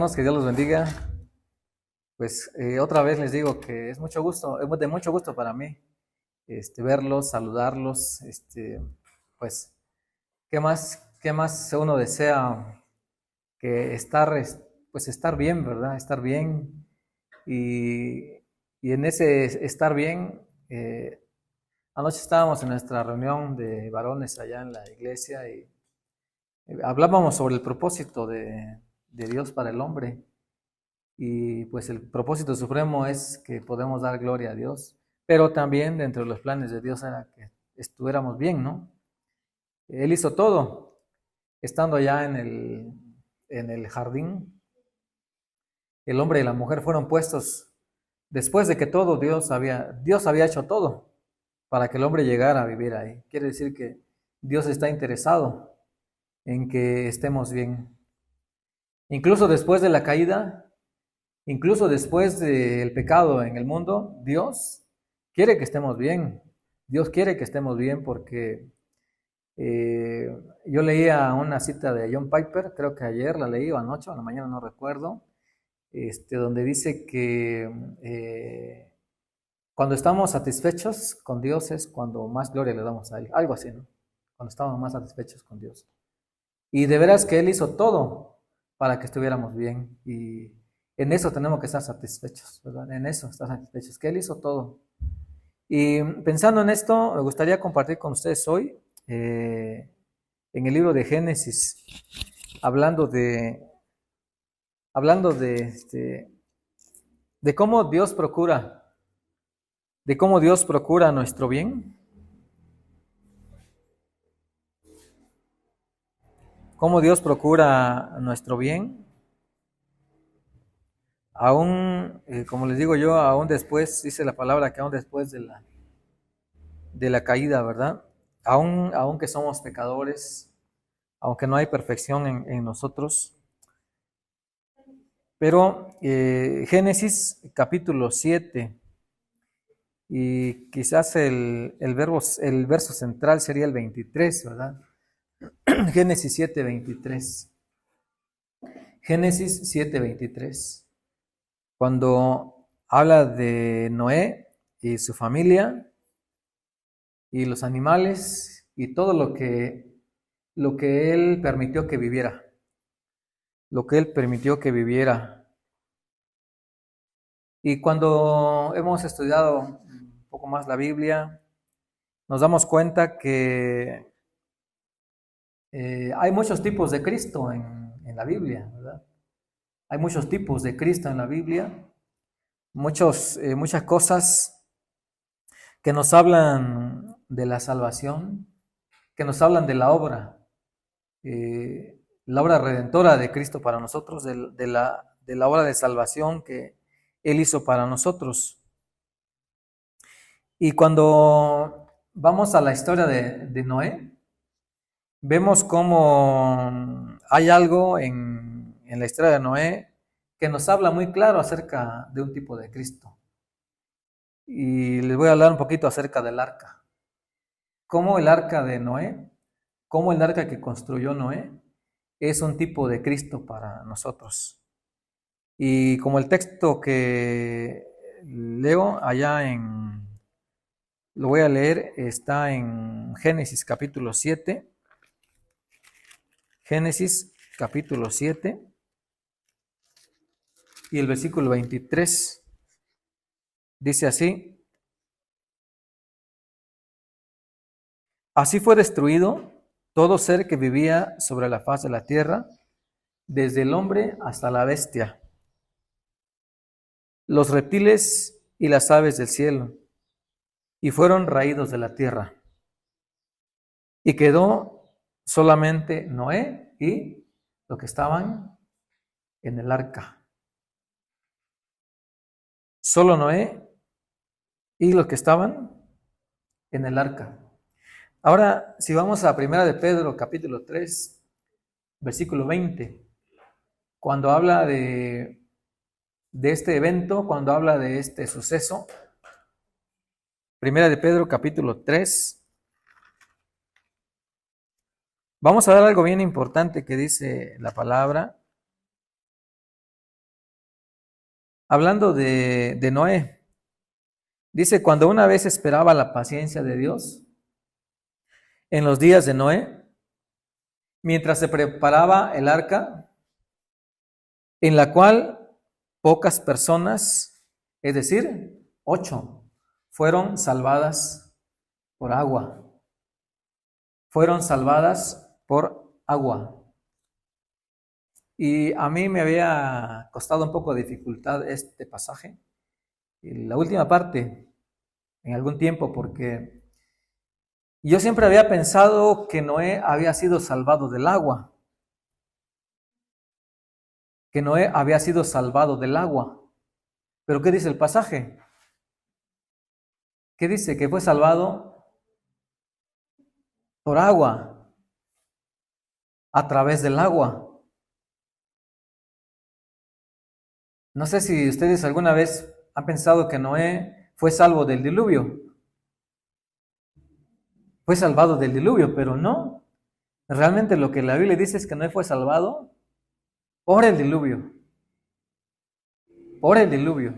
hermanos, que Dios los bendiga. Pues otra vez les digo que es mucho gusto, es de mucho gusto para mí verlos, saludarlos. Pues, qué más uno desea que pues estar bien, ¿verdad? Estar bien. Y, y en ese estar bien, anoche estábamos en nuestra reunión de varones allá en la iglesia y hablábamos sobre el propósito de Dios para el hombre. Y pues el propósito supremo es que podemos dar gloria a Dios, pero también dentro de los planes de Dios era que estuviéramos bien, ¿no? Él hizo todo, estando allá en el jardín. El hombre y la mujer fueron puestos después de que Dios había hecho todo para que el hombre llegara a vivir ahí. Quiere decir que Dios está interesado en que estemos bien. Incluso después de la caída, incluso después del pecado en el mundo, Dios quiere que estemos bien. Dios quiere que estemos bien porque yo leía una cita de John Piper, creo que ayer la leí o anoche o a la mañana, no recuerdo, donde dice que cuando estamos satisfechos con Dios es cuando más gloria le damos a Él. Algo así, ¿no? Cuando estamos más satisfechos con Dios. Y de veras que Él hizo todo para que estuviéramos bien. Y en eso tenemos que estar satisfechos, ¿verdad? En eso estar satisfechos, que Él hizo todo. Y pensando en esto, me gustaría compartir con ustedes hoy, en el libro de Génesis, hablando de cómo Dios procura nuestro bien, cómo Dios procura nuestro bien. Aún, como les digo yo, aún después, dice la palabra que aún después de la caída, ¿verdad? Aún que somos pecadores, aunque no hay perfección en nosotros. Pero Génesis capítulo 7, y quizás el verso central sería el 23, ¿verdad? Génesis 7, 23. Génesis 7, 23. Cuando habla de Noé y su familia y los animales y todo lo que él permitió que viviera. Lo que él permitió que viviera. Y cuando hemos estudiado un poco más la Biblia, nos damos cuenta que hay muchos tipos de Cristo en la Biblia, ¿verdad? Hay muchos tipos de Cristo en la Biblia, muchas cosas que nos hablan de la salvación, que nos hablan de la obra redentora de Cristo para nosotros, de la obra de salvación que Él hizo para nosotros. Y cuando vamos a la historia de Noé, vemos cómo hay algo en la historia de Noé que nos habla muy claro acerca de un tipo de Cristo. Y les voy a hablar un poquito acerca del arca. Cómo el arca de Noé, cómo el arca que construyó Noé es un tipo de Cristo para nosotros. Y como el texto que leo lo voy a leer, está en Génesis capítulo 7. Génesis capítulo 7 y el versículo 23 dice así: así fue destruido todo ser que vivía sobre la faz de la tierra, desde el hombre hasta la bestia, los reptiles y las aves del cielo, y fueron raídos de la tierra. Y quedó solamente Noé y los que estaban en el arca. Solo Noé y los que estaban en el arca. Ahora, si vamos a 1 de Pedro, capítulo 3, versículo 20, cuando habla de este evento, cuando habla de este suceso, 1 de Pedro, capítulo 3, vamos a ver algo bien importante que dice la palabra. hablando de Noé, dice, cuando una vez esperaba la paciencia de Dios, en los días de Noé, mientras se preparaba el arca, en la cual pocas personas, es decir, 8, fueron salvadas por agua. Fueron salvadas por agua. Y a mí me había costado un poco de dificultad este pasaje, y la última parte, en algún tiempo, porque yo siempre había pensado que Noé había sido salvado del agua, que Noé había sido salvado del agua. Pero ¿qué dice el pasaje? ¿Qué dice? Que fue salvado por agua, a través del agua. No sé si ustedes alguna vez han pensado que Noé fue salvo del diluvio. Fue salvado del diluvio, pero no. Realmente lo que la Biblia dice es que Noé fue salvado por el diluvio. Por el diluvio.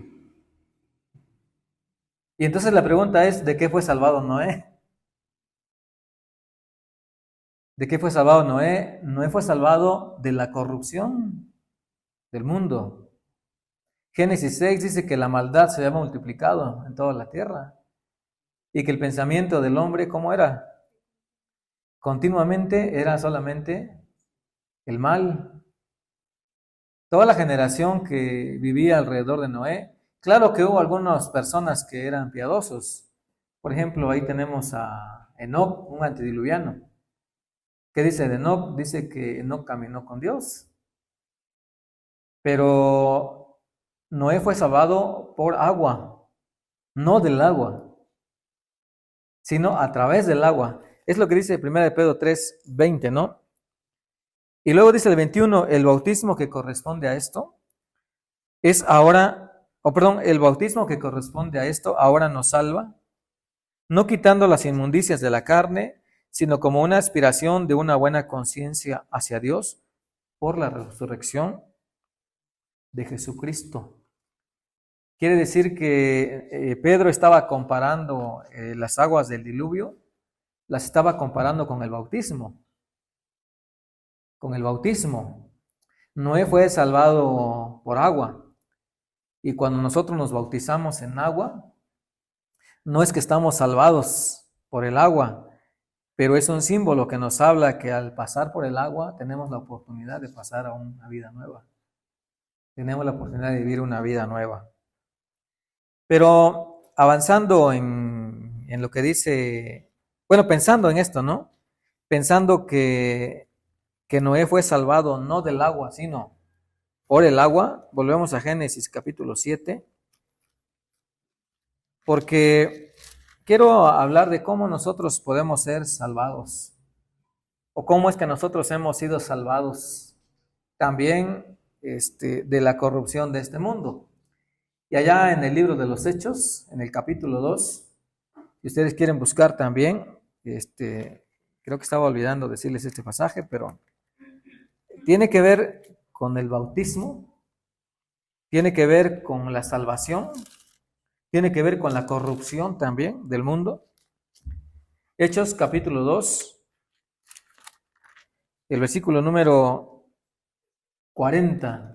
Y entonces la pregunta es, ¿de qué fue salvado Noé? ¿De qué fue salvado Noé? Noé fue salvado de la corrupción del mundo. Génesis 6 dice que la maldad se había multiplicado en toda la tierra y que el pensamiento del hombre, ¿cómo era? Continuamente era solamente el mal. Toda la generación que vivía alrededor de Noé, claro que hubo algunas personas que eran piadosos. Por ejemplo, ahí tenemos a Enoc, un antediluviano. ¿Qué dice de Enoc? Dice que Enoc caminó con Dios. Pero Noé fue salvado por agua, no del agua, sino a través del agua. Es lo que dice 1 de Pedro 3:20, ¿no? Y luego dice el 21, el bautismo que corresponde a esto es ahora, el bautismo que corresponde a esto ahora nos salva, no quitando las inmundicias de la carne, sino como una aspiración de una buena conciencia hacia Dios por la resurrección de Jesucristo. Quiere decir que Pedro estaba comparando las aguas del diluvio, las estaba comparando con el bautismo. Con el bautismo. Noé fue salvado por agua. Y cuando nosotros nos bautizamos en agua, no es que estamos salvados por el agua, pero es un símbolo que nos habla que al pasar por el agua tenemos la oportunidad de pasar a una vida nueva. Tenemos la oportunidad de vivir una vida nueva. Pero avanzando en lo que dice, bueno, pensando en esto, ¿no? Pensando que Noé fue salvado no del agua, sino por el agua. Volvemos a Génesis capítulo 7, porque quiero hablar de cómo nosotros podemos ser salvados, o cómo es que nosotros hemos sido salvados también de la corrupción de este mundo. Y allá en el libro de los Hechos, en el capítulo 2, si ustedes quieren buscar también, creo que estaba olvidando decirles este pasaje, pero tiene que ver con el bautismo, tiene que ver con la salvación, tiene que ver con la corrupción también del mundo. Hechos capítulo 2, el versículo número 40.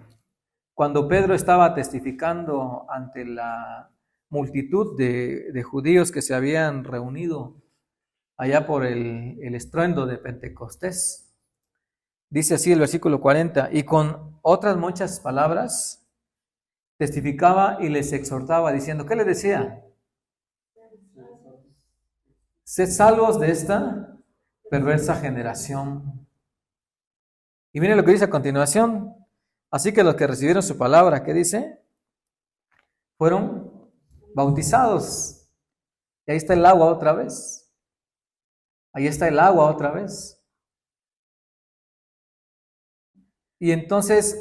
Cuando Pedro estaba testificando ante la multitud de judíos que se habían reunido allá por el estruendo de Pentecostés, dice así el versículo 40, y con otras muchas palabras testificaba y les exhortaba diciendo, ¿qué les decía? Sed salvos de esta perversa generación. Y miren lo que dice a continuación. Así que los que recibieron su palabra, ¿qué dice? Fueron bautizados. Y ahí está el agua otra vez. Ahí está el agua otra vez. Y entonces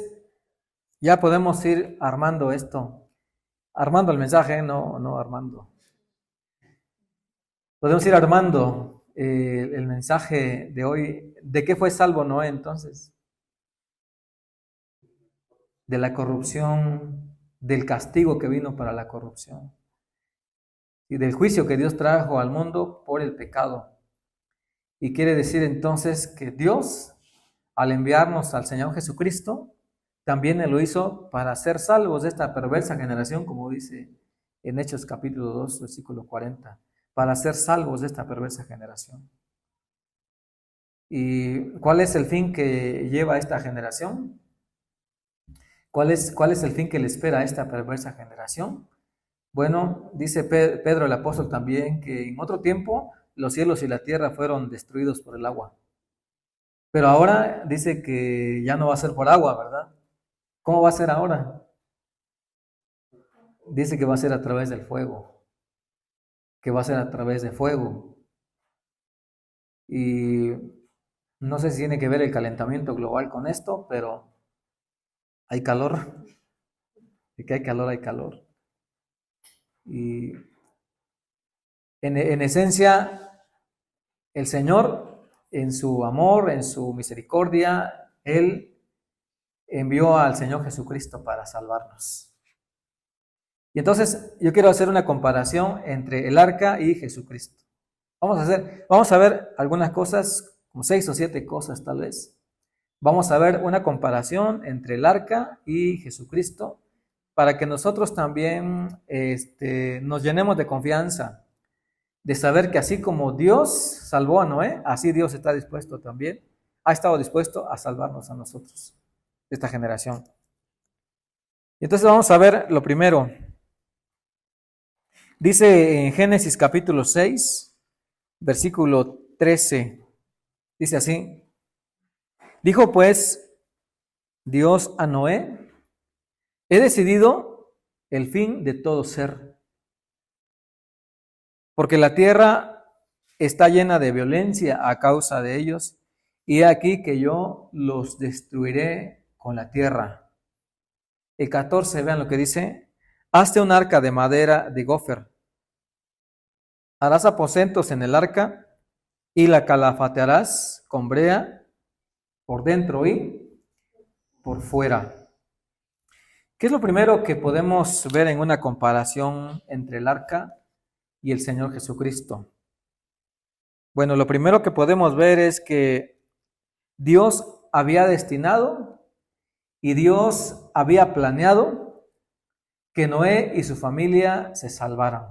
ya podemos ir armando esto. Armando el mensaje, no armando. Podemos ir armando el mensaje de hoy. ¿De qué fue salvo Noé entonces? De la corrupción del castigo que vino para la corrupción y del juicio que Dios trajo al mundo por el pecado. Y quiere decir entonces que Dios, al enviarnos al Señor Jesucristo, también lo hizo para ser salvos de esta perversa generación, como dice en Hechos capítulo 2, versículo 40, para ser salvos de esta perversa generación. ¿Y cuál es el fin que lleva esta generación? ¿Cuál es el fin que le espera a esta perversa generación? Bueno, dice Pedro el apóstol también que en otro tiempo los cielos y la tierra fueron destruidos por el agua. Pero ahora dice que ya no va a ser por agua, ¿verdad? ¿Cómo va a ser ahora? Dice que va a ser a través del fuego, que va a ser a través de fuego. Y no sé si tiene que ver el calentamiento global con esto, pero hay calor. De que hay calor, hay calor. Y en esencia, el Señor, en su amor, en su misericordia, Él envió al Señor Jesucristo para salvarnos. Y entonces yo quiero hacer una comparación entre el arca y Jesucristo. Vamos a ver algunas cosas, como 6 o 7 cosas tal vez. Vamos a ver una comparación entre el arca y Jesucristo para que nosotros también nos llenemos de confianza, de saber que así como Dios salvó a Noé, así Dios está dispuesto también, ha estado dispuesto a salvarnos a nosotros, de esta generación. Y entonces vamos a ver lo primero. Dice en Génesis capítulo 6, versículo 13, dice así: dijo pues Dios a Noé: he decidido el fin de todo ser, porque la tierra está llena de violencia a causa de ellos, y he aquí que yo los destruiré con la tierra. El 14, vean lo que dice: hazte un arca de madera de gofer, harás aposentos en el arca, y la calafatearás con brea por dentro y por fuera. ¿Qué es lo primero que podemos ver en una comparación entre el arca y el Señor Jesucristo? Bueno, lo primero que podemos ver es que Dios había destinado y Dios había planeado que Noé y su familia se salvaran.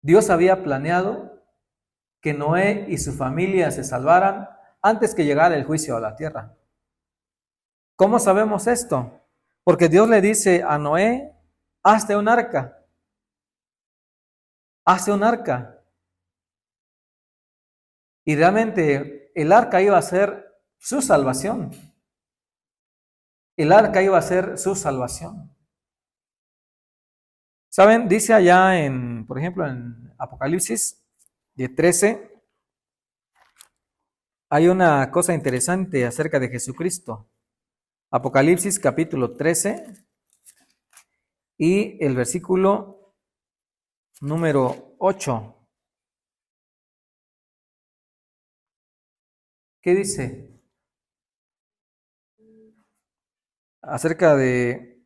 Dios había planeado que Noé y su familia se salvaran antes que llegara el juicio a la tierra. ¿Cómo sabemos esto? Porque Dios le dice a Noé: hazte un arca. Hazte un arca. Y realmente el arca iba a ser su salvación. El arca iba a ser su salvación. ¿Saben? Dice allá por ejemplo, en Apocalipsis 13, hay una cosa interesante acerca de Jesucristo. Apocalipsis capítulo 13 y el versículo número 8. ¿Qué dice? Acerca de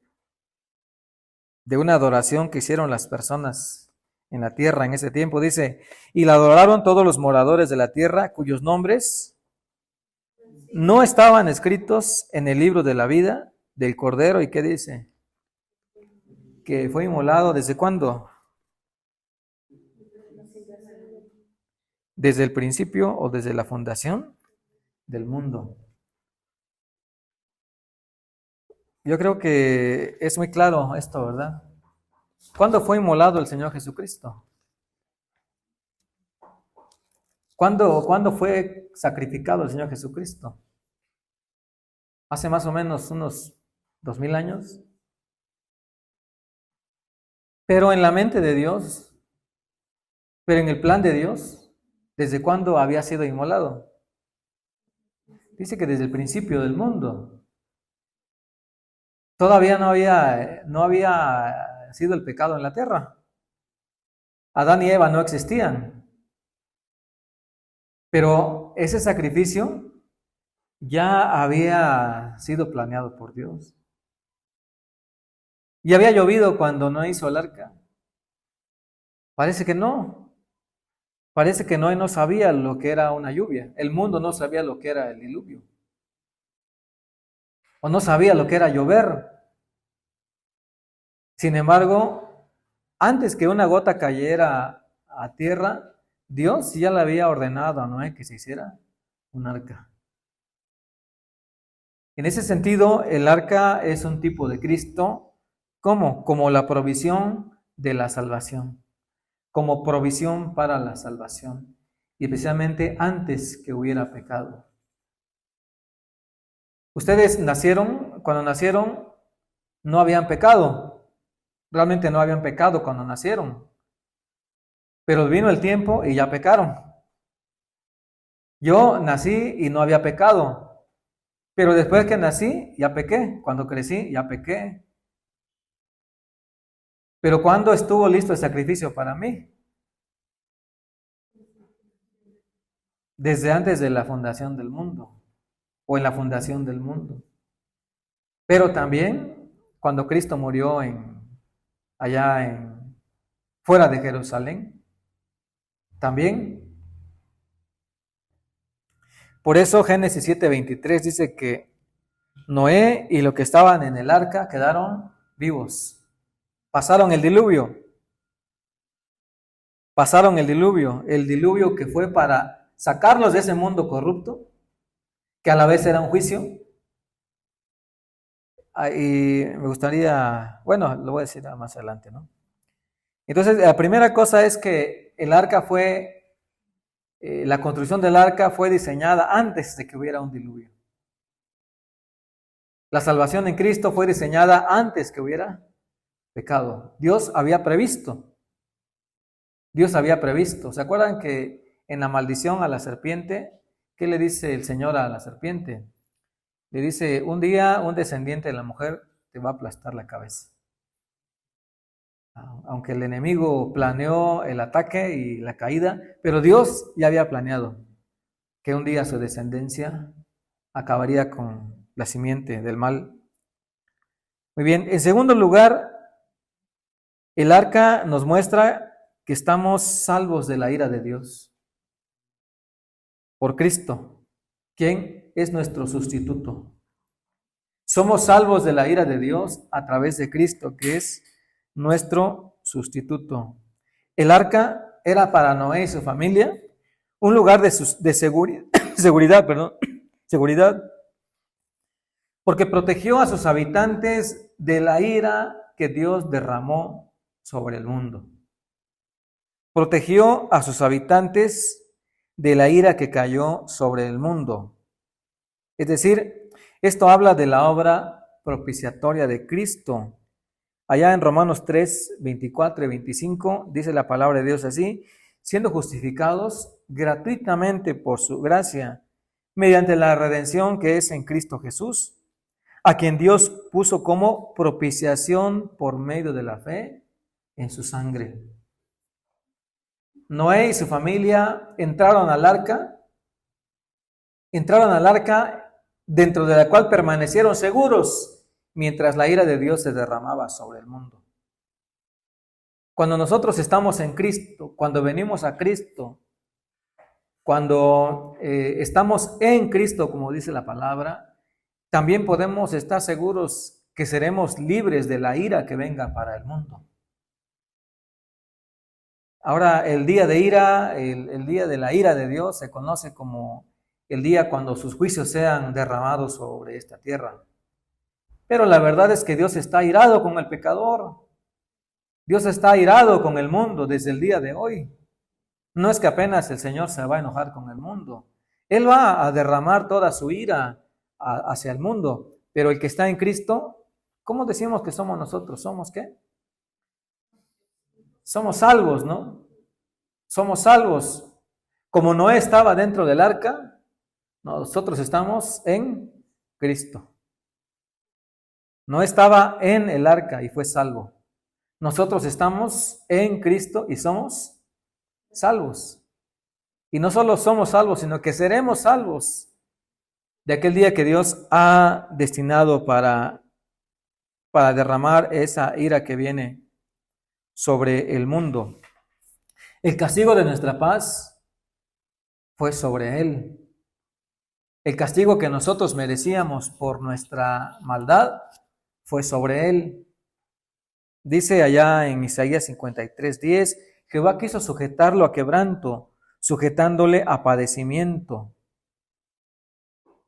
una adoración que hicieron las personas en la tierra en ese tiempo. Dice: y la adoraron todos los moradores de la tierra, cuyos nombres no estaban escritos en el libro de la vida del Cordero. ¿Y qué dice? Que fue inmolado, ¿desde cuándo? ¿Desde el principio o desde la fundación del mundo? Yo creo que es muy claro esto, ¿verdad? ¿Cuándo fue inmolado el Señor Jesucristo? ¿Cuándo fue sacrificado el Señor Jesucristo? Hace más o menos unos 2000 años. Pero en la mente de Dios, pero en el plan de Dios, ¿desde cuándo había sido inmolado? Dice que desde el principio del mundo. Todavía no había sido el pecado en la tierra. Adán y Eva no existían. Pero ese sacrificio ya había sido planeado por Dios. ¿Y había llovido cuando Noé hizo el arca? Parece que no. Parece que Noé no sabía lo que era una lluvia. El mundo no sabía lo que era el diluvio. O no sabía lo que era llover. Sin embargo, antes que una gota cayera a tierra, Dios ya le había ordenado a Noé que se hiciera un arca. En ese sentido, el arca es un tipo de Cristo. ¿Cómo? Como la provisión de la salvación. Como provisión para la salvación. Y especialmente antes que hubiera pecado. Ustedes nacieron, cuando nacieron, no habían pecado. Realmente no habían pecado cuando nacieron. Pero vino el tiempo y ya pecaron. Yo nací y no había pecado. Pero después que nací, ya pequé. Cuando crecí, ya pequé. Pero ¿cuándo estuvo listo el sacrificio para mí? Desde antes de la fundación del mundo. O en la fundación del mundo. Pero también cuando Cristo murió fuera de Jerusalén. También. Por eso Génesis 7:23 dice que Noé y los que estaban en el arca quedaron vivos. Pasaron el diluvio. Pasaron el diluvio que fue para sacarlos de ese mundo corrupto, que a la vez era un juicio. Y me gustaría, bueno, lo voy a decir más adelante, ¿no? Entonces, la primera cosa es que el arca la construcción del arca fue diseñada antes de que hubiera un diluvio. La salvación en Cristo fue diseñada antes que hubiera pecado. Dios había previsto. ¿Se acuerdan que en la maldición a la serpiente, qué le dice el Señor a la serpiente? Le dice, un día un descendiente de la mujer te va a aplastar la cabeza. Aunque el enemigo planeó el ataque y la caída, pero Dios ya había planeado que un día su descendencia acabaría con la simiente del mal. Muy bien, en segundo lugar, el arca nos muestra que estamos salvos de la ira de Dios por Cristo, quien es nuestro sustituto. Somos salvos de la ira de Dios a través de Cristo, que es nuestro sustituto. El arca era para Noé y su familia un lugar de seguridad, porque protegió a sus habitantes de la ira que Dios derramó sobre el mundo. Protegió a sus habitantes de la ira que cayó sobre el mundo. Es decir, esto habla de la obra propiciatoria de Cristo. Allá en Romanos 3, 24 y 25 dice la palabra de Dios así: siendo justificados gratuitamente por su gracia, mediante la redención que es en Cristo Jesús, a quien Dios puso como propiciación por medio de la fe en su sangre. Noé y su familia entraron al arca dentro de la cual permanecieron seguros mientras la ira de Dios se derramaba sobre el mundo. Cuando nosotros estamos en Cristo, cuando venimos a Cristo, cuando estamos en Cristo, como dice la palabra, también podemos estar seguros que seremos libres de la ira que venga para el mundo. Ahora, el día de ira, el día de la ira de Dios se conoce como el día cuando sus juicios sean derramados sobre esta tierra. Pero la verdad es que Dios está irado con el pecador. Dios está irado con el mundo desde el día de hoy. No es que apenas el Señor se va a enojar con el mundo. Él va a derramar toda su ira hacia el mundo. Pero el que está en Cristo, ¿cómo decimos que somos nosotros? ¿Somos qué? Somos salvos, ¿no? Somos salvos. Como Noé estaba dentro del arca, nosotros estamos en Cristo. No estaba en el arca y fue salvo. Nosotros estamos en Cristo y somos salvos. Y no solo somos salvos, sino que seremos salvos de aquel día que Dios ha destinado para para derramar esa ira que viene sobre el mundo. El castigo de nuestra paz fue sobre él. El castigo que nosotros merecíamos por nuestra maldad fue sobre él. Dice allá en Isaías 53:10, Jehová quiso sujetarlo a quebranto, sujetándole a padecimiento,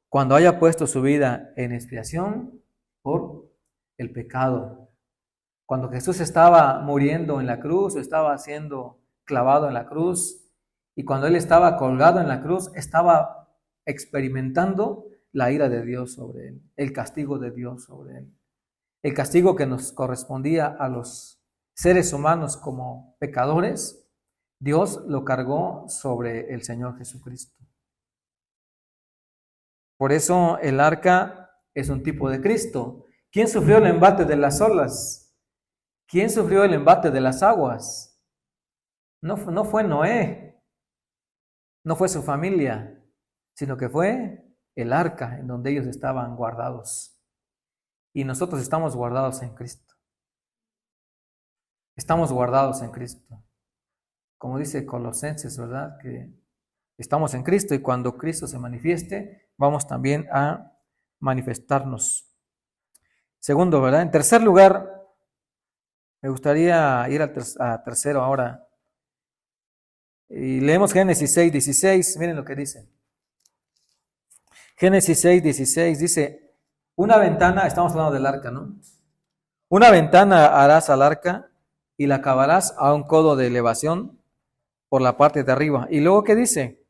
cuando haya puesto su vida en expiación por el pecado. Cuando Jesús estaba muriendo en la cruz, o estaba siendo clavado en la cruz, y cuando él estaba colgado en la cruz, estaba experimentando la ira de Dios sobre él, el castigo de Dios sobre él. El castigo que nos correspondía a los seres humanos como pecadores, Dios lo cargó sobre el Señor Jesucristo. Por eso el arca es un tipo de Cristo. ¿Quién sufrió el embate de las olas? ¿Quién sufrió el embate de las aguas? No fue Noé, no fue su familia, sino que fue el arca en donde ellos estaban guardados. Y nosotros estamos guardados en Cristo. Estamos guardados en Cristo. Como dice Colosenses, ¿verdad? Que estamos en Cristo y cuando Cristo se manifieste, vamos también a manifestarnos. Segundo, ¿verdad? En tercer lugar, me gustaría ir a tercero ahora. Y leemos Génesis 6:16. Miren lo que dice. Génesis 6:16 dice, una ventana, estamos hablando del arca, ¿no? Una ventana harás al arca y la acabarás a un codo de elevación por la parte de arriba. Y luego, ¿qué dice?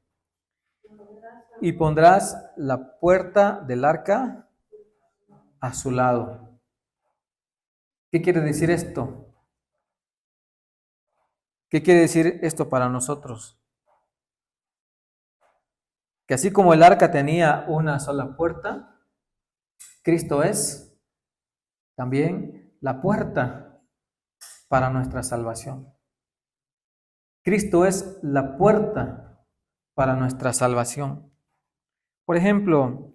Y pondrás la puerta del arca a su lado. ¿Qué quiere decir esto? ¿Qué quiere decir esto para nosotros? Que así como el arca tenía una sola puerta, Cristo es también la puerta para nuestra salvación. Cristo es la puerta para nuestra salvación. Por ejemplo,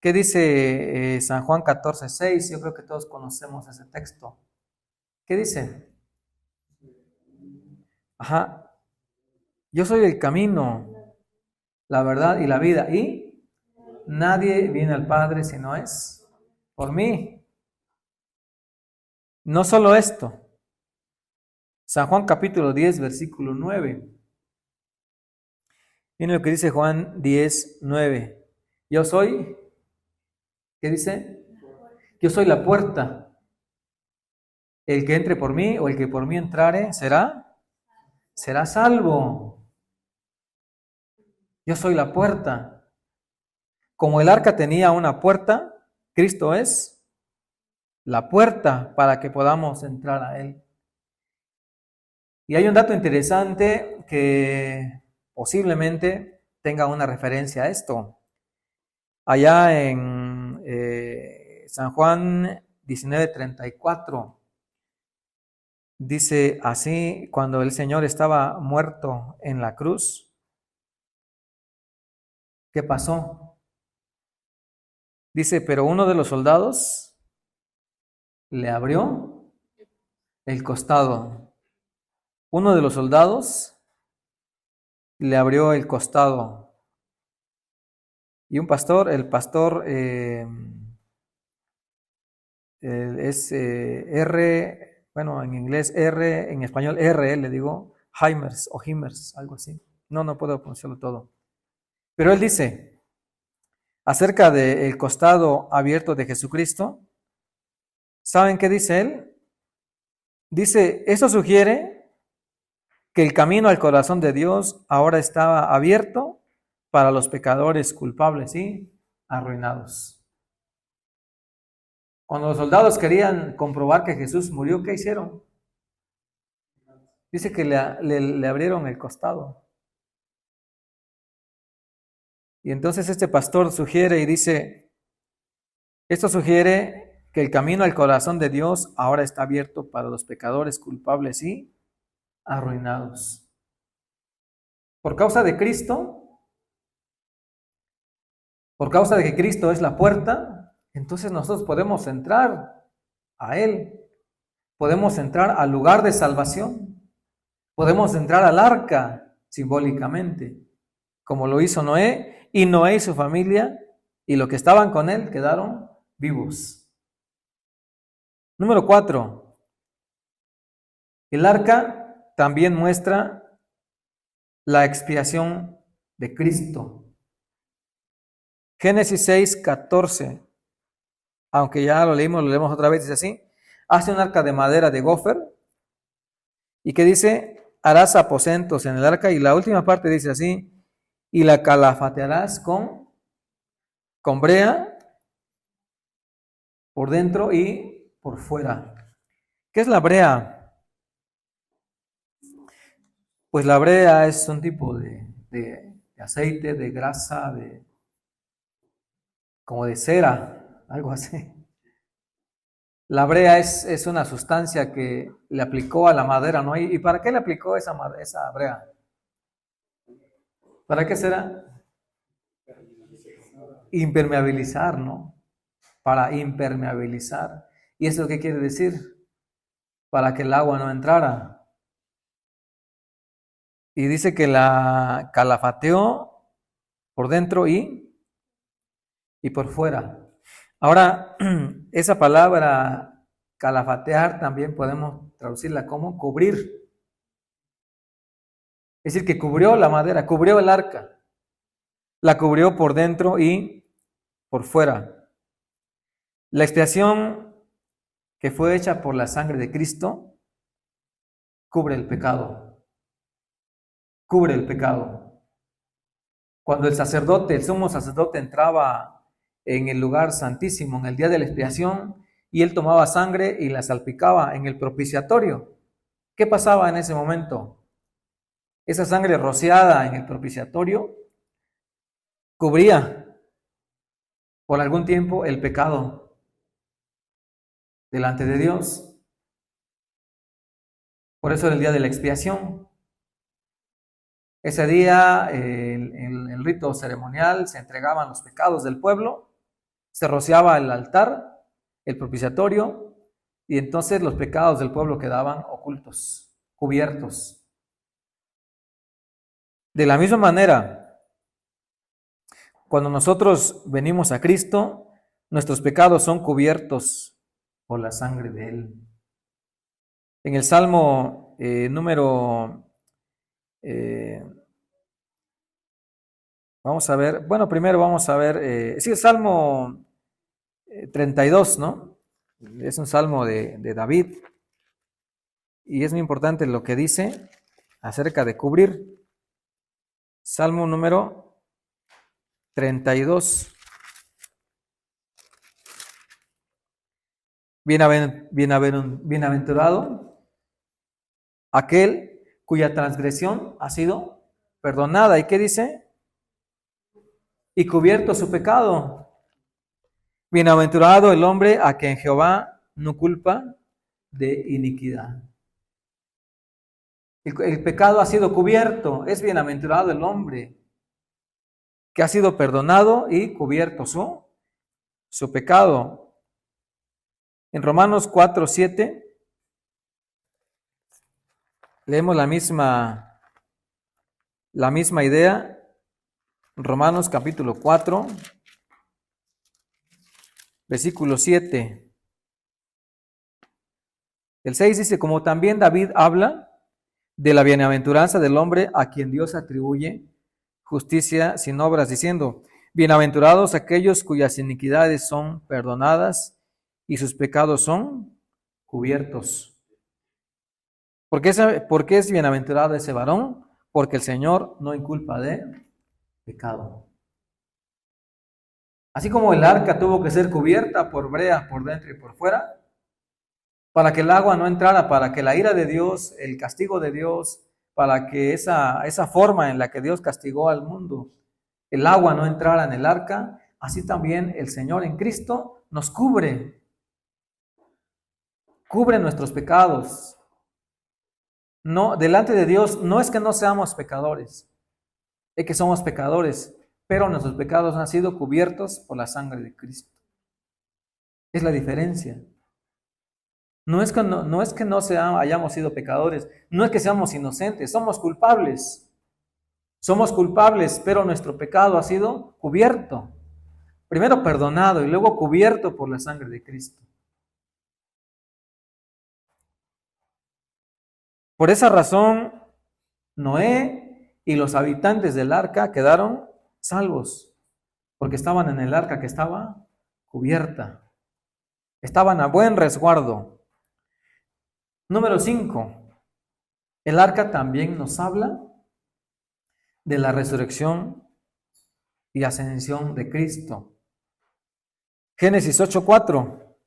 ¿qué dice San Juan 14:6? Yo creo que todos conocemos ese texto. ¿Qué dice? Ajá. Yo soy el camino, la verdad y la vida. Y nadie viene al Padre si no es por mí. No solo esto. San Juan capítulo 10, versículo 9. Miren lo que dice Juan 10:9. Yo soy, ¿qué dice? Yo soy la puerta. El que entre por mí o el que por mí entrare será salvo. Yo soy la puerta. Como el arca tenía una puerta, Cristo es la puerta para que podamos entrar a Él. Y hay un dato interesante que posiblemente tenga una referencia a esto. Allá en San Juan 19:34 dice así, cuando el Señor estaba muerto en la cruz, ¿qué pasó? Dice, pero uno de los soldados le abrió el costado. Uno de los soldados le abrió el costado. Y un pastor, el pastor es R, bueno, en inglés R, en español R, le digo, Heimers o Himmers, algo así. No puedo pronunciarlo todo. Pero él dice, acerca del costado abierto de Jesucristo, ¿saben qué dice él? Dice, eso sugiere que el camino al corazón de Dios ahora estaba abierto para los pecadores culpables y arruinados. Cuando los soldados querían comprobar que Jesús murió, ¿qué hicieron? Dice que le abrieron el costado. Y entonces este pastor sugiere y dice, esto sugiere que el camino al corazón de Dios ahora está abierto para los pecadores culpables y arruinados. Por causa de Cristo, por causa de que Cristo es la puerta, entonces nosotros podemos entrar a Él. Podemos entrar al lugar de salvación. Podemos entrar al arca simbólicamente, como lo hizo Noé, y Noé y su familia y los que estaban con él quedaron vivos. Número 4. El arca también muestra la expiación de Cristo. Génesis 6:14. Aunque ya lo leemos otra vez, dice así: hace un arca de madera de gofer, y que dice: harás aposentos en el arca, y la última parte dice así: y la calafatearás con brea por dentro y por fuera. ¿Qué es la brea? Pues la brea es un tipo de aceite, de grasa, como de cera, algo así. La brea es una sustancia que le aplicó a la madera, ¿no? ¿Y para qué le aplicó esa brea? ¿Para qué será? Impermeabilizar, ¿no? Para impermeabilizar. ¿Y eso qué quiere decir? Para que el agua no entrara. Y dice que la calafateó por dentro y por fuera. Ahora, esa palabra calafatear también podemos traducirla como cubrir. Es decir, que cubrió la madera, cubrió el arca. La cubrió por dentro y por fuera. La expiación que fue hecha por la sangre de Cristo cubre el pecado. Cubre el pecado. Cuando el sumo sacerdote entraba en el lugar santísimo en el día de la expiación y él tomaba sangre y la salpicaba en el propiciatorio, ¿qué pasaba en ese momento? Esa sangre rociada en el propiciatorio cubría por algún tiempo el pecado delante de Dios. Por eso era el día de la expiación. Ese día, el rito ceremonial, se entregaban los pecados del pueblo, se rociaba el altar, el propiciatorio, y entonces los pecados del pueblo quedaban ocultos, cubiertos. De la misma manera, cuando nosotros venimos a Cristo, nuestros pecados son cubiertos por la sangre de Él. En el Salmo vamos a ver, bueno, primero vamos a ver, el Salmo 32, ¿no? Es un salmo de David, y es muy importante lo que dice acerca de cubrir. Salmo número 32. Bienaventurado aquel cuya transgresión ha sido perdonada. ¿Y qué dice? Y cubierto su pecado. Bienaventurado el hombre a quien Jehová no culpa de iniquidad. El pecado ha sido cubierto. Es bienaventurado el hombre que ha sido perdonado y cubierto su pecado. En Romanos 4:7 leemos la misma idea. Romanos capítulo 4, versículo 7. El 6 dice: como también David habla de la bienaventuranza del hombre a quien Dios atribuye justicia sin obras, diciendo: bienaventurados aquellos cuyas iniquidades son perdonadas y sus pecados son cubiertos. ¿Por qué es bienaventurado ese varón? Porque el Señor no inculpa de pecado. Así como el arca tuvo que ser cubierta por brea por dentro y por fuera, para que el agua no entrara, para que la ira de Dios, el castigo de Dios, para que esa forma en la que Dios castigó al mundo, el agua no entrara en el arca, así también el Señor en Cristo nos cubre nuestros pecados. No, delante de Dios no es que no seamos pecadores, es que somos pecadores, pero nuestros pecados han sido cubiertos por la sangre de Cristo. Es la diferencia. No es que hayamos sido pecadores, no es que seamos inocentes, somos culpables. Somos culpables, pero nuestro pecado ha sido cubierto. Primero perdonado y luego cubierto por la sangre de Cristo. Por esa razón, Noé y los habitantes del arca quedaron salvos, porque estaban en el arca que estaba cubierta. Estaban a buen resguardo. Número 5. El arca también nos habla de la resurrección y ascensión de Cristo. Génesis 8:4.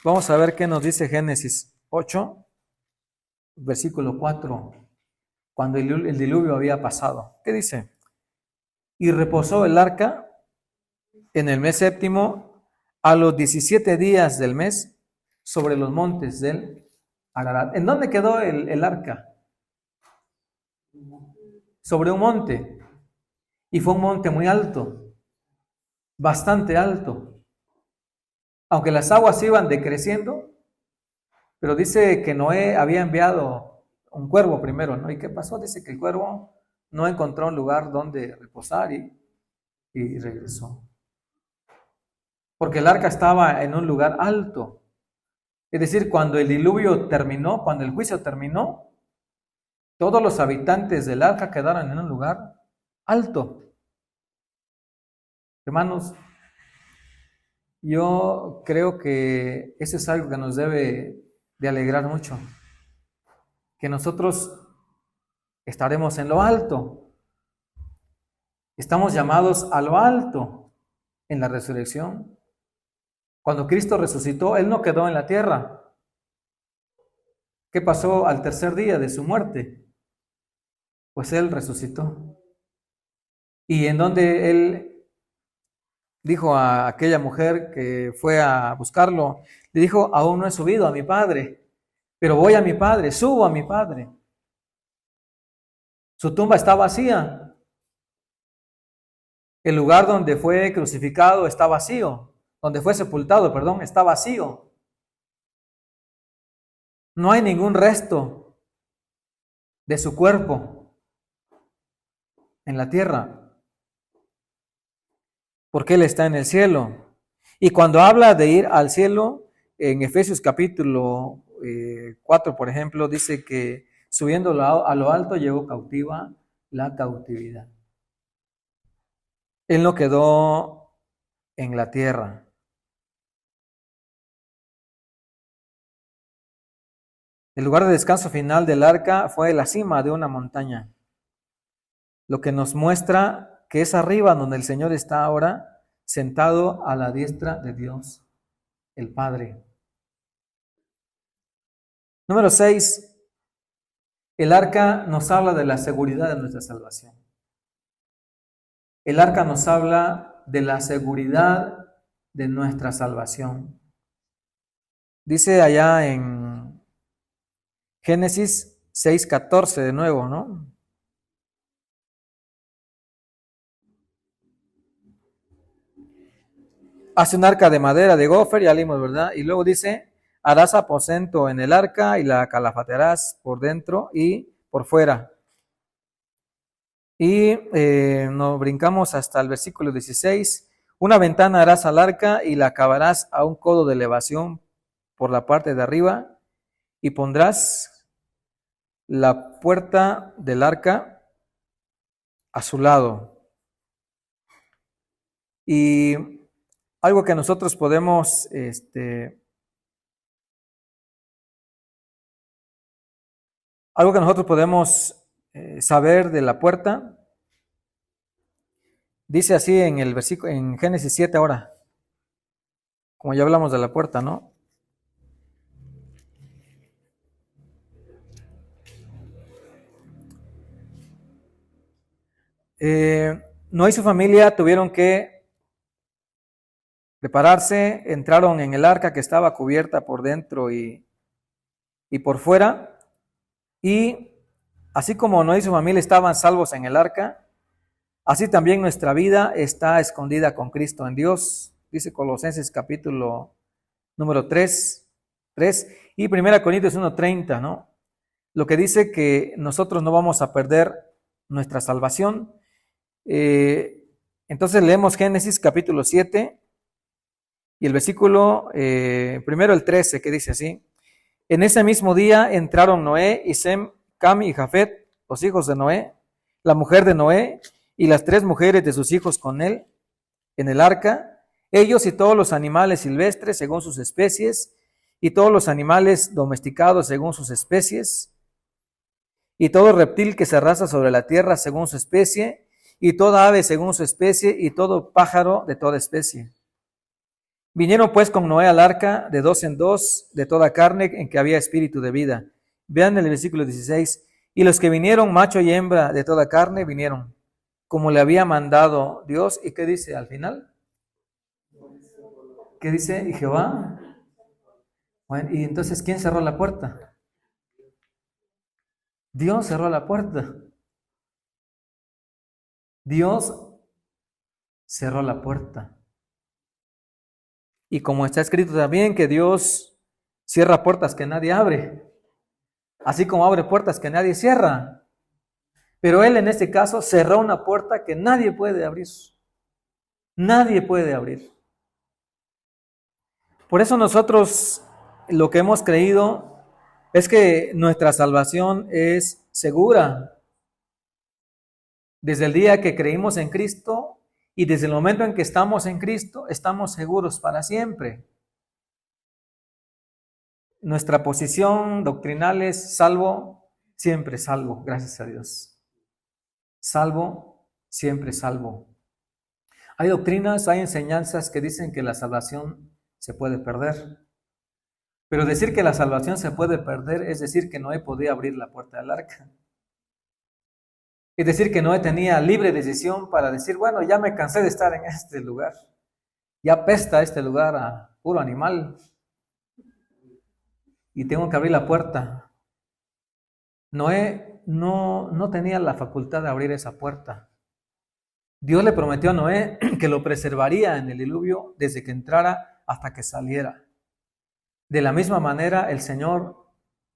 Vamos a ver qué nos dice Génesis 8, versículo 4, cuando el diluvio había pasado. ¿Qué dice? Y reposó el arca en el mes séptimo, a los 17 días del mes, sobre los montes del Ararat. ¿En dónde quedó el arca? Sobre un monte. Y fue un monte muy alto, bastante alto. Aunque las aguas iban decreciendo, pero dice que Noé había enviado un cuervo primero, ¿no? ¿Y qué pasó? Dice que el cuervo no encontró un lugar donde reposar y regresó. Porque el arca estaba en un lugar alto. Es decir, cuando el diluvio terminó, cuando el juicio terminó, todos los habitantes del arca quedaron en un lugar alto. Hermanos, yo creo que eso es algo que nos debe de alegrar mucho. Que nosotros estaremos en lo alto. Estamos llamados a lo alto en la resurrección. Cuando Cristo resucitó, Él no quedó en la tierra. ¿Qué pasó al tercer día de su muerte? Pues Él resucitó. Y en donde Él dijo a aquella mujer que fue a buscarlo, le dijo, aún no he subido a mi Padre, pero voy a mi Padre, subo a mi Padre. Su tumba está vacía. El lugar donde fue crucificado está vacío. Donde fue sepultado, perdón, está vacío. No hay ningún resto de su cuerpo en la tierra, porque Él está en el cielo. Y cuando habla de ir al cielo, en Efesios capítulo 4, por ejemplo, dice que subiendo a lo alto llevó cautiva la cautividad. Él no quedó en la tierra. El lugar de descanso final del arca fue la cima de una montaña, lo que nos muestra que es arriba donde el Señor está ahora, sentado a la diestra de Dios, el Padre. Número 6. El arca nos habla de la seguridad de nuestra salvación. El arca nos habla de la seguridad de nuestra salvación. Dice allá en Génesis 6:14 de nuevo, ¿no? Hace un arca de madera de gofer, ya leímos, ¿verdad? Y luego dice, harás aposento en el arca y la calafatearás por dentro y por fuera. Y nos brincamos hasta el versículo 16. Una ventana harás al arca y la acabarás a un codo de elevación por la parte de arriba y pondrás la puerta del arca a su lado. Y algo que nosotros podemos saber de la puerta, dice así en el versículo, en Génesis 7 ahora, como ya hablamos de la puerta, ¿no? Noé y su familia tuvieron que prepararse, entraron en el arca que estaba cubierta por dentro y por fuera, y así como Noé y su familia estaban salvos en el arca, así también nuestra vida está escondida con Cristo en Dios. Dice Colosenses capítulo número 3, 3 y 1 Corintios 1:30, ¿no? Lo que dice que nosotros no vamos a perder nuestra salvación. Entonces leemos Génesis capítulo 7 y el versículo, primero el 13, que dice así: en ese mismo día entraron Noé y Sem, Cam y Jafet, los hijos de Noé, la mujer de Noé y las 3 mujeres de sus hijos con él, en el arca, ellos y todos los animales silvestres según sus especies, y todos los animales domesticados según sus especies, y todo reptil que se arrastra sobre la tierra según su especie, y toda ave según su especie, y todo pájaro de toda especie. Vinieron pues con Noé al arca de 2 en 2 de toda carne en que había espíritu de vida. Vean el versículo 16. Y los que vinieron, macho y hembra de toda carne, vinieron, como le había mandado Dios. ¿Y qué dice al final? ¿Qué dice? ¿Y Jehová? Bueno, y entonces, ¿quién cerró la puerta? Dios cerró la puerta. Dios cerró la puerta. Y como está escrito también que Dios cierra puertas que nadie abre, así como abre puertas que nadie cierra. Pero Él en este caso cerró una puerta que nadie puede abrir. Nadie puede abrir. Por eso nosotros lo que hemos creído es que nuestra salvación es segura. Desde el día que creímos en Cristo y desde el momento en que estamos en Cristo, estamos seguros para siempre. Nuestra posición doctrinal es salvo, siempre salvo, gracias a Dios. Salvo, siempre salvo. Hay doctrinas, hay enseñanzas que dicen que la salvación se puede perder. Pero decir que la salvación se puede perder es decir que Noé podía abrir la puerta del arca. Es decir que Noé tenía libre decisión para decir, bueno, ya me cansé de estar en este lugar. Ya apesta este lugar a puro animal. Y tengo que abrir la puerta. Noé no tenía la facultad de abrir esa puerta. Dios le prometió a Noé que lo preservaría en el diluvio desde que entrara hasta que saliera. De la misma manera, el Señor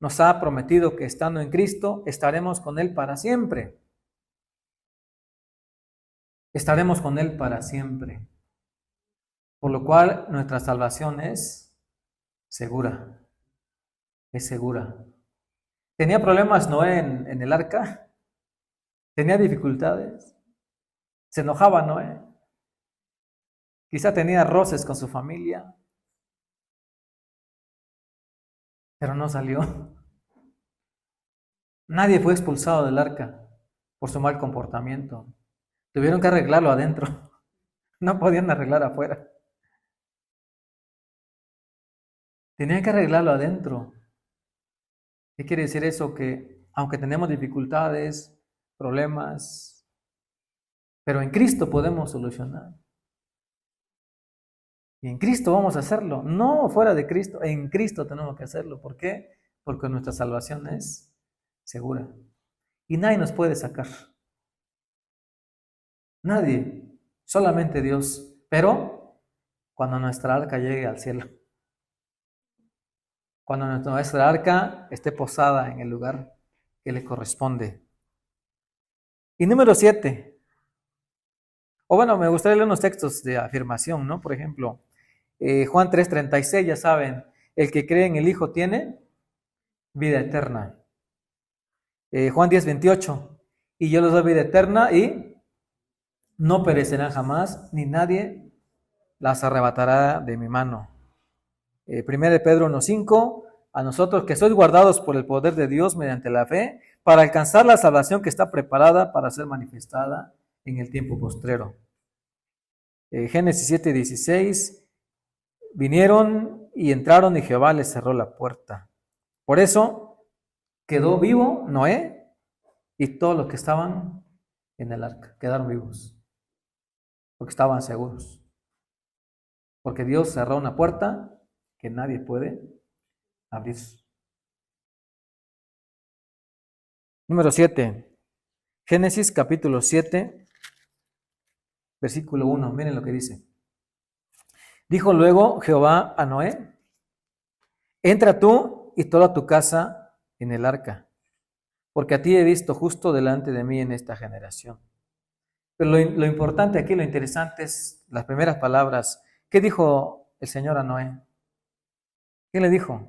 nos ha prometido que estando en Cristo estaremos con Él para siempre. Estaremos con Él para siempre. Por lo cual nuestra salvación es segura. Es segura. ¿Tenía problemas Noé en el arca? ¿Tenía dificultades? ¿Se enojaba Noé? Quizá tenía roces con su familia, pero no salió. Nadie fue expulsado del arca por su mal comportamiento. Tuvieron que arreglarlo adentro. No podían arreglar afuera. Tenían que arreglarlo adentro. ¿Qué quiere decir eso? Que aunque tenemos dificultades, problemas, pero en Cristo podemos solucionar. Y en Cristo vamos a hacerlo. No fuera de Cristo, en Cristo tenemos que hacerlo. ¿Por qué? Porque nuestra salvación es segura. Y nadie nos puede sacar. Nadie. Solamente Dios. Pero cuando nuestra arca llegue al cielo. Cuando nuestra arca esté posada en el lugar que le corresponde. Y número 7. O bueno, me gustaría leer unos textos de afirmación, ¿no? Por ejemplo, Juan 3:36, ya saben, el que cree en el Hijo tiene vida eterna. Juan 10:28, y yo les doy vida eterna y no perecerán jamás, ni nadie las arrebatará de mi mano. 1 Pedro 1:5, a nosotros que sois guardados por el poder de Dios mediante la fe, para alcanzar la salvación que está preparada para ser manifestada en el tiempo postrero. Génesis 7:16, vinieron y entraron y Jehová les cerró la puerta. Por eso quedó vivo Noé y todos los que estaban en el arca, quedaron vivos, porque estaban seguros. Porque Dios cerró una puerta que nadie puede abrir. Número 7. Génesis capítulo 7, versículo 1. Miren lo que dice. Dijo luego Jehová a Noé: Entra tú y toda tu casa en el arca, porque a ti he visto justo delante de mí en esta generación. Pero lo importante aquí, lo interesante es las primeras palabras. ¿Qué dijo el Señor a Noé? ¿Qué le dijo?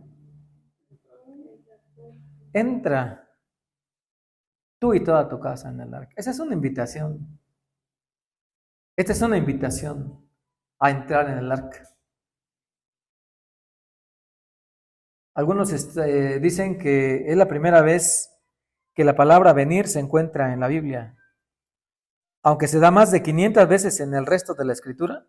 Entra tú y toda tu casa en el arca. Esa es una invitación. Esta es una invitación a entrar en el arca. Algunos dicen que es la primera vez que la palabra venir se encuentra en la Biblia. Aunque se da más de 500 veces en el resto de la escritura,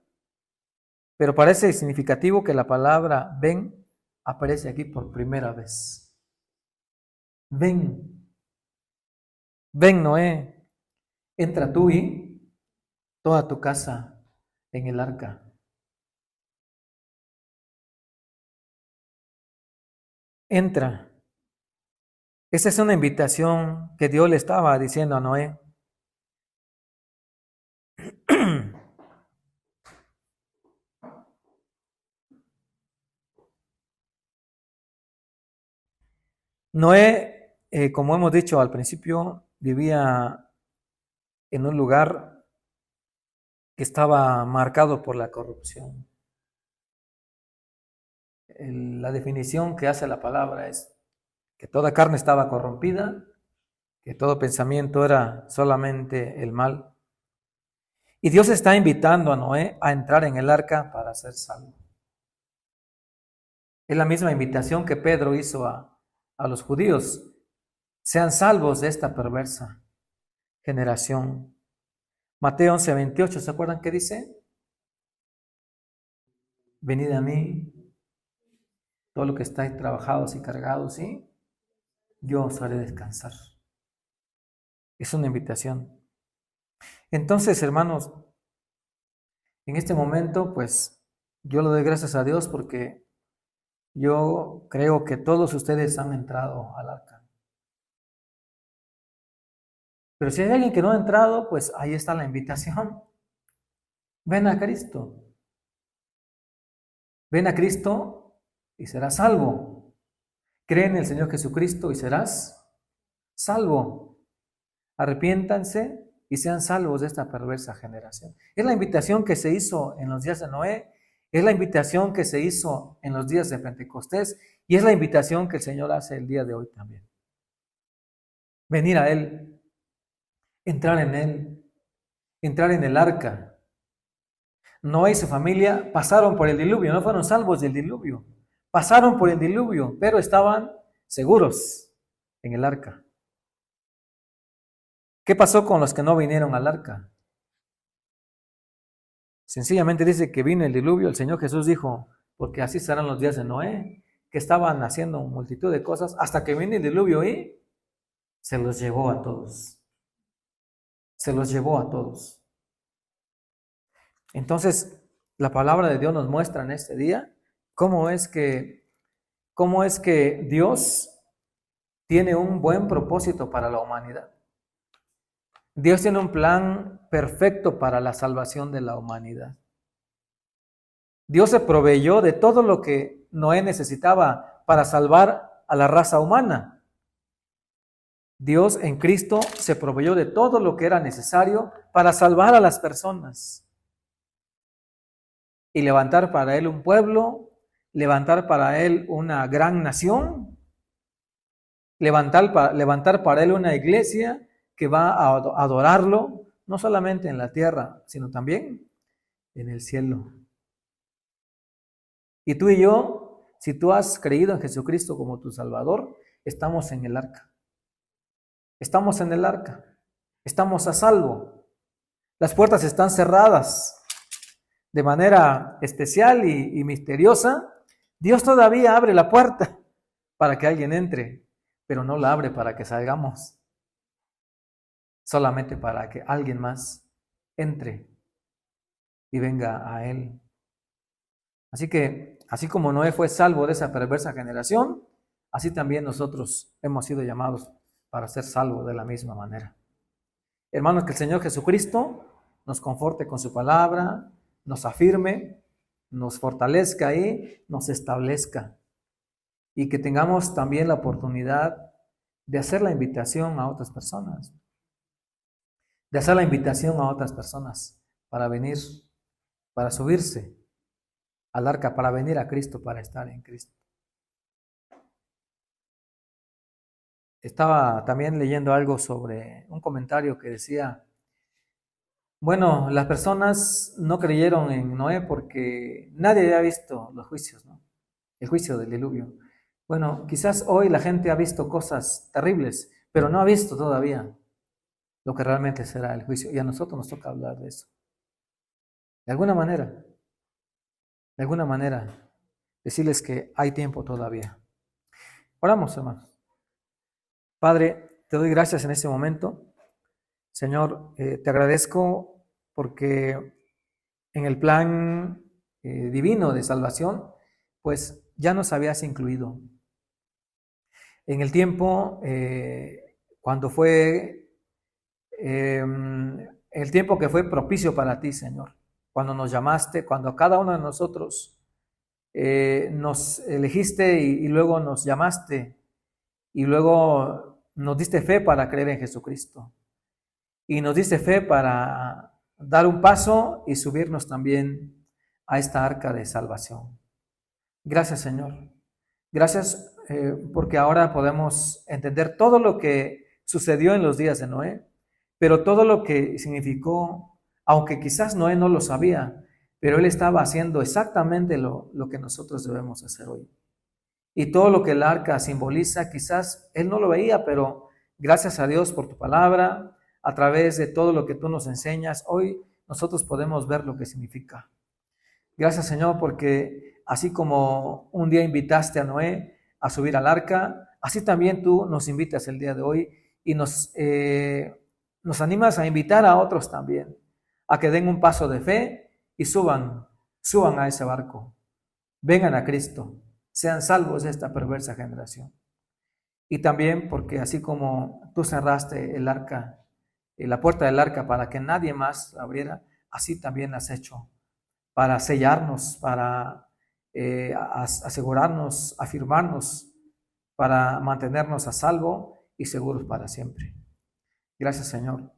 pero parece significativo que la palabra ven aparece aquí por primera vez. Ven, ven Noé, entra tú y toda tu casa en el arca. Entra. Esa es una invitación que Dios le estaba diciendo a Noé. Noé, como hemos dicho al principio, vivía en un lugar que estaba marcado por la corrupción. La definición que hace la palabra es que toda carne estaba corrompida, que todo pensamiento era solamente el mal. Y Dios está invitando a Noé a entrar en el arca para ser salvo. Es la misma invitación que Pedro hizo a los judíos. Sean salvos de esta perversa generación. Mateo 11:28, ¿se acuerdan qué dice? Venid a mí, todo lo que estáis trabajados y cargados, y yo os haré descansar. Es una invitación. Entonces, hermanos, en este momento, pues, yo le doy gracias a Dios porque yo creo que todos ustedes han entrado al arca. Pero si hay alguien que no ha entrado, pues ahí está la invitación. Ven a Cristo. Ven a Cristo y serás salvo. Cree en el Señor Jesucristo y serás salvo. Arrepiéntanse y sean salvos de esta perversa generación. Es la invitación que se hizo en los días de Noé, es la invitación que se hizo en los días de Pentecostés y es la invitación que el Señor hace el día de hoy también. Venir a Él, entrar en Él, entrar en el arca. Noé y su familia pasaron por el diluvio, no fueron salvos del diluvio, pasaron por el diluvio, pero estaban seguros en el arca. ¿Qué pasó con los que no vinieron al arca? Sencillamente dice que vino el diluvio, el Señor Jesús dijo, porque así serán los días de Noé, que estaban haciendo multitud de cosas, hasta que vino el diluvio y se los llevó a todos. Se los llevó a todos. Entonces, la palabra de Dios nos muestra en este día cómo es que Dios tiene un buen propósito para la humanidad. Dios tiene un plan perfecto para la salvación de la humanidad. Dios se proveyó de todo lo que Noé necesitaba para salvar a la raza humana. Dios en Cristo se proveyó de todo lo que era necesario para salvar a las personas y levantar para Él un pueblo, levantar para Él una gran nación, levantar para Él una iglesia que va a adorarlo, no solamente en la tierra, sino también en el cielo. Y tú y yo, si tú has creído en Jesucristo como tu Salvador, estamos en el arca. Estamos en el arca. Estamos a salvo. Las puertas están cerradas de manera especial y misteriosa. Dios todavía abre la puerta para que alguien entre, pero no la abre para que salgamos. Solamente para que alguien más entre y venga a Él. Así que, así como Noé fue salvo de esa perversa generación, así también nosotros hemos sido llamados para ser salvos de la misma manera. Hermanos, que el Señor Jesucristo nos conforte con su palabra, nos afirme, nos fortalezca y nos establezca y que tengamos también la oportunidad de hacer la invitación a otras personas, de hacer la invitación a otras personas para venir, para subirse al arca, para venir a Cristo, para estar en Cristo. Estaba también leyendo algo sobre un comentario que decía, bueno, las personas no creyeron en Noé porque nadie había visto los juicios, ¿no? El juicio del diluvio. Bueno, quizás hoy la gente ha visto cosas terribles, pero no ha visto todavía lo que realmente será el juicio. Y a nosotros nos toca hablar de eso. De alguna manera, decirles que hay tiempo todavía. Oramos, hermanos. Padre, te doy gracias en este momento. Señor, te agradezco porque en el plan divino de salvación, pues ya nos habías incluido. En el tiempo, cuando fue, el tiempo que fue propicio para ti, Señor, cuando nos llamaste, cuando a cada uno de nosotros nos elegiste y luego nos llamaste y luego nos diste fe para creer en Jesucristo y nos diste fe para dar un paso y subirnos también a esta arca de salvación. Gracias, Señor. Gracias porque ahora podemos entender todo lo que sucedió en los días de Noé, pero todo lo que significó, aunque quizás Noé no lo sabía, pero él estaba haciendo exactamente lo que nosotros debemos hacer hoy. Y todo lo que el arca simboliza, quizás él no lo veía, pero gracias a Dios por tu palabra, a través de todo lo que tú nos enseñas, hoy nosotros podemos ver lo que significa. Gracias, Señor, porque así como un día invitaste a Noé a subir al arca, así también tú nos invitas el día de hoy y nos animas a invitar a otros también, a que den un paso de fe y suban a ese barco. Vengan a Cristo, sean salvos de esta perversa generación. Y también porque así como tú cerraste el arca, la puerta del arca para que nadie más la abriera, así también has hecho para sellarnos, para asegurarnos, afirmarnos, para mantenernos a salvo y seguros para siempre. Gracias, Señor.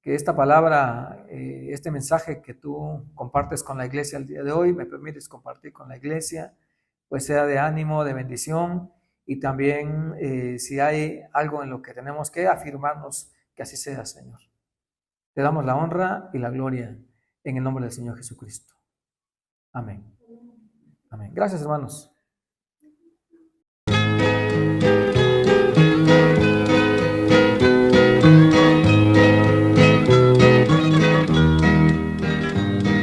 Que esta palabra, este mensaje que tú compartes con la iglesia el día de hoy, me permites compartir con la iglesia, pues sea de ánimo, de bendición, y también si hay algo en lo que tenemos que afirmarnos, que así sea, Señor. Te damos la honra y la gloria en el nombre del Señor Jesucristo. Amén. Amén. Gracias, hermanos.